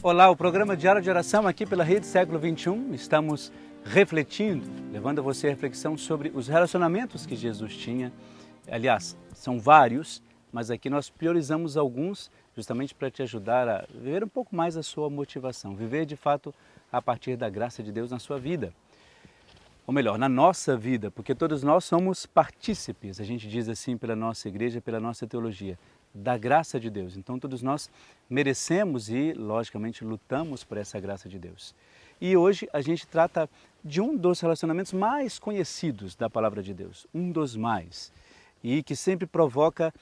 Olá, o programa Diário de Oração aqui pela Rede Século XXI. Estamos refletindo, levando a você a reflexão sobre os relacionamentos que Jesus tinha. Aliás, são vários, mas aqui nós priorizamos alguns justamente para te ajudar a viver um pouco mais a sua motivação, viver de fato a partir da graça de Deus na sua vida. Ou melhor, na nossa vida, porque todos nós somos partícipes, a gente diz assim pela nossa igreja, pela nossa teologia, da graça de Deus. Então todos nós merecemos e, logicamente, lutamos por essa graça de Deus. E hoje a gente trata de um dos relacionamentos mais conhecidos da palavra de Deus, um dos mais, e que sempre provoca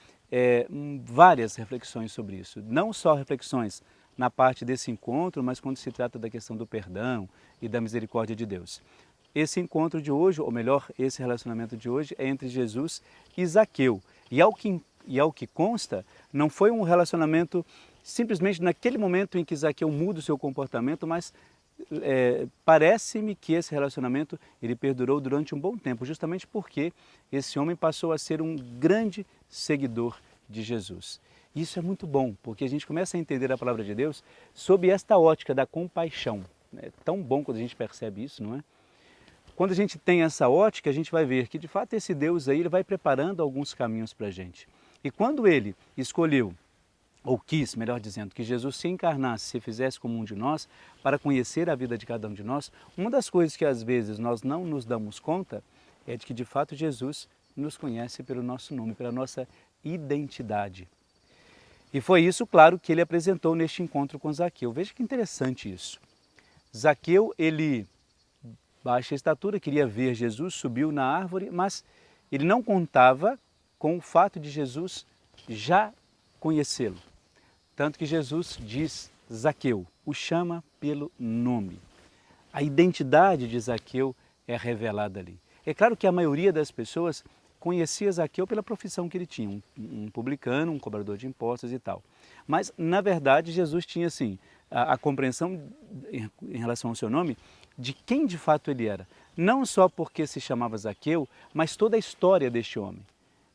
várias reflexões sobre isso. Não só reflexões na parte desse encontro, mas quando se trata da questão do perdão e da misericórdia de Deus. Esse encontro de hoje, ou melhor, esse relacionamento de hoje é entre Jesus e Zaqueu. E ao que consta, não foi um relacionamento simplesmente naquele momento em que Zaqueu muda o seu comportamento, mas parece-me que esse relacionamento ele perdurou durante um bom tempo, justamente porque esse homem passou a ser um grande seguidor de Jesus. Isso é muito bom, porque a gente começa a entender a palavra de Deus sob esta ótica da compaixão. É tão bom quando a gente percebe isso, não é? Quando a gente tem essa ótica, a gente vai ver que de fato esse Deus aí ele vai preparando alguns caminhos para a gente. E quando ele escolheu, ou quis, melhor dizendo, que Jesus se encarnasse, se fizesse como um de nós, para conhecer a vida de cada um de nós, uma das coisas que às vezes nós não nos damos conta é de que de fato Jesus nos conhece pelo nosso nome, pela nossa identidade. E foi isso, claro, que ele apresentou neste encontro com Zaqueu. Veja que interessante isso. Zaqueu, ele baixa estatura, queria ver Jesus, subiu na árvore, mas ele não contava com o fato de Jesus já conhecê-lo. Tanto que Jesus diz, Zaqueu, o chama pelo nome. A identidade de Zaqueu é revelada ali. É claro que a maioria das pessoas conhecia Zaqueu pela profissão que ele tinha, um publicano, um cobrador de impostos e tal. Mas, na verdade, Jesus tinha, assim, a compreensão em relação ao seu nome de quem de fato ele era. Não só porque se chamava Zaqueu, mas toda a história deste homem.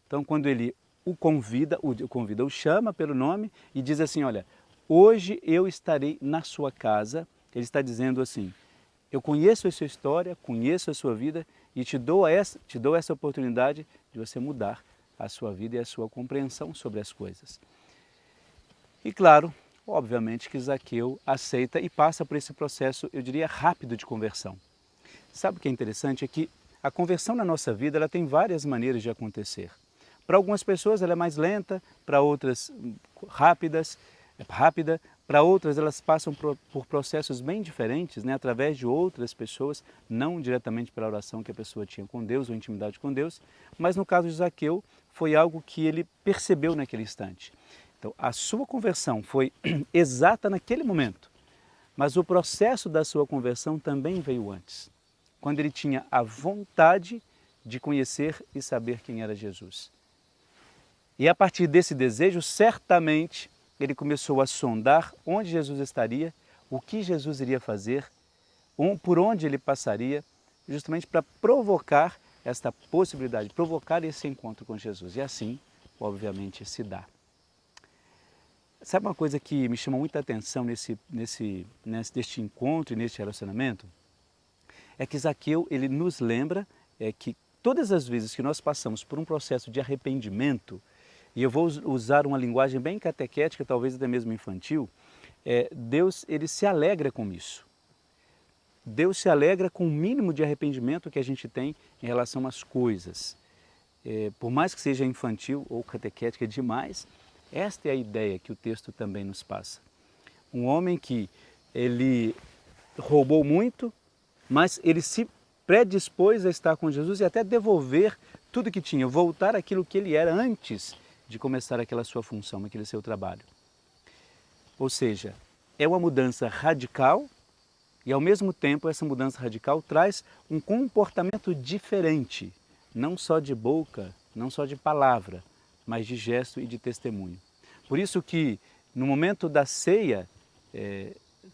Então, quando ele o chama pelo nome e diz assim, olha, hoje eu estarei na sua casa. Ele está dizendo assim, eu conheço a sua história, conheço a sua vida e te dou essa oportunidade de você mudar a sua vida e a sua compreensão sobre as coisas. E claro, obviamente que Zaqueu aceita e passa por esse processo, eu diria, rápido de conversão. Sabe o que é interessante? É que a conversão na nossa vida ela tem várias maneiras de acontecer. Para algumas pessoas ela é mais lenta, para outras rápida, para outras elas passam por processos bem diferentes, né? Através de outras pessoas, não diretamente pela oração que a pessoa tinha com Deus ou intimidade com Deus, mas no caso de Zaqueu foi algo que ele percebeu naquele instante. Então, a sua conversão foi exata naquele momento, mas o processo da sua conversão também veio antes, quando ele tinha a vontade de conhecer e saber quem era Jesus. E a partir desse desejo, certamente, ele começou a sondar onde Jesus estaria, o que Jesus iria fazer, por onde ele passaria, justamente para provocar esta possibilidade, provocar esse encontro com Jesus. E assim, obviamente, se dá. Sabe uma coisa que me chama muita atenção neste encontro e neste relacionamento? É que Zaqueu, ele nos lembra que todas as vezes que nós passamos por um processo de arrependimento, e eu vou usar uma linguagem bem catequética, talvez até mesmo infantil, Deus ele se alegra com isso. Deus se alegra com o mínimo de arrependimento que a gente tem em relação às coisas. Por mais que seja infantil ou catequética demais, esta é a ideia que o texto também nos passa. Um homem que ele roubou muito, mas ele se predispôs a estar com Jesus e até devolver tudo que tinha, voltar àquilo que ele era antes de começar aquela sua função, aquele seu trabalho. Ou seja, é uma mudança radical e ao mesmo tempo essa mudança radical traz um comportamento diferente, não só de boca, não só de palavra, mas de gesto e de testemunho. Por isso que no momento da ceia,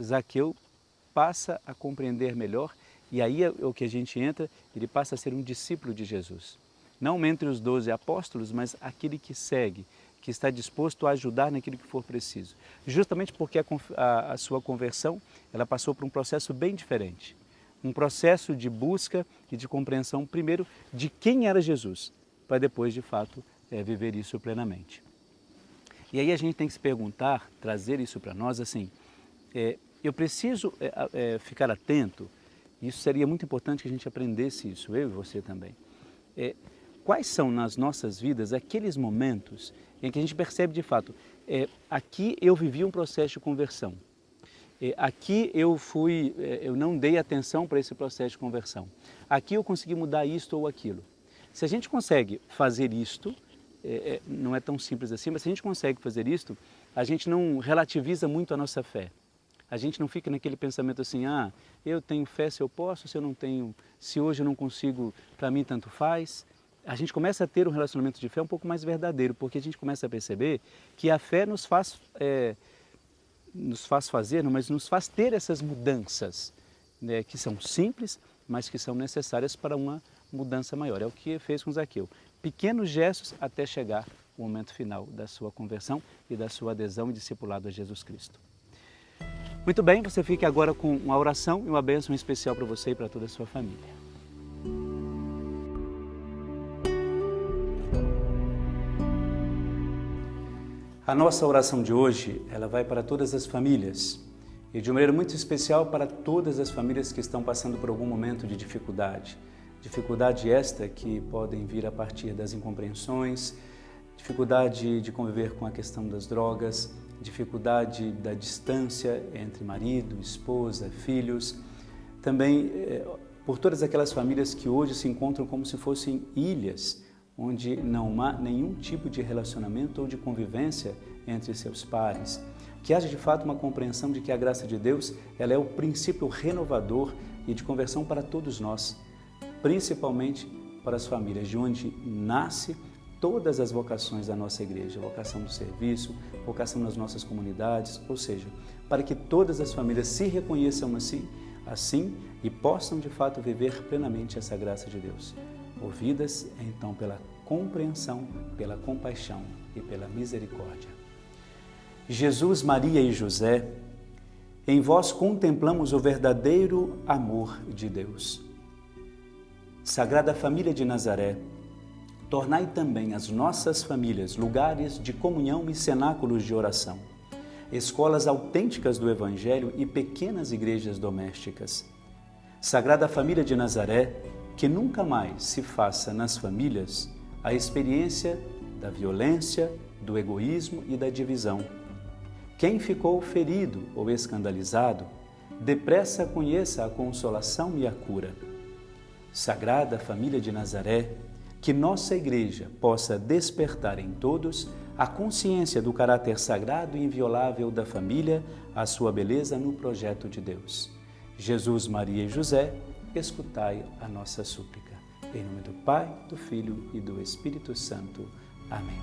Zaqueu passa a compreender melhor e aí é o que a gente entra, ele passa a ser um discípulo de Jesus. Não entre os 12 apóstolos, mas aquele que segue, que está disposto a ajudar naquilo que for preciso. Justamente porque a sua conversão, ela passou por um processo bem diferente. Um processo de busca e de compreensão, primeiro, de quem era Jesus, para depois, de fato, viver isso plenamente. E aí a gente tem que se perguntar, trazer isso para nós, assim, eu preciso ficar atento, isso seria muito importante que a gente aprendesse isso, eu e você também. Quais são nas nossas vidas aqueles momentos em que a gente percebe de fato, aqui eu vivi um processo de conversão, aqui eu não dei atenção para esse processo de conversão, aqui eu consegui mudar isto ou aquilo. Se a gente consegue fazer isto, não é tão simples assim, mas se a gente consegue fazer isto, a gente não relativiza muito a nossa fé. A gente não fica naquele pensamento assim, eu tenho fé se eu posso, se eu não tenho, se hoje eu não consigo, para mim tanto faz. A gente começa a ter um relacionamento de fé um pouco mais verdadeiro, porque a gente começa a perceber que a fé nos faz fazer, mas nos faz ter essas mudanças, né, que são simples, mas que são necessárias para uma mudança maior. É o que fez com Zaqueu. Pequenos gestos até chegar o momento final da sua conversão e da sua adesão e discipulado a Jesus Cristo. Muito bem, você fique agora com uma oração e uma bênção especial para você e para toda a sua família. A nossa oração de hoje, ela vai para todas as famílias e de uma maneira muito especial para todas as famílias que estão passando por algum momento de dificuldade. Dificuldade esta que podem vir a partir das incompreensões, dificuldade de conviver com a questão das drogas, dificuldade da distância entre marido, esposa, filhos. Também por todas aquelas famílias que hoje se encontram como se fossem ilhas, onde não há nenhum tipo de relacionamento ou de convivência entre seus pares. Que haja de fato uma compreensão de que a graça de Deus, ela é o princípio renovador e de conversão para todos nós, principalmente para as famílias, de onde nasce todas as vocações da nossa igreja, vocação do serviço, vocação nas nossas comunidades, ou seja, para que todas as famílias se reconheçam assim e possam de fato viver plenamente essa graça de Deus. Movidas então pela compreensão, pela compaixão e pela misericórdia. Jesus, Maria e José, em vós contemplamos o verdadeiro amor de Deus. Sagrada Família de Nazaré, tornai também as nossas famílias lugares de comunhão e cenáculos de oração, escolas autênticas do Evangelho e pequenas igrejas domésticas. Sagrada Família de Nazaré, que nunca mais se faça nas famílias a experiência da violência, do egoísmo e da divisão. Quem ficou ferido ou escandalizado, depressa conheça a consolação e a cura. Sagrada Família de Nazaré, que nossa Igreja possa despertar em todos a consciência do caráter sagrado e inviolável da família, a sua beleza no projeto de Deus. Jesus, Maria e José, escutai a nossa súplica. Em nome do Pai, do Filho e do Espírito Santo. Amém.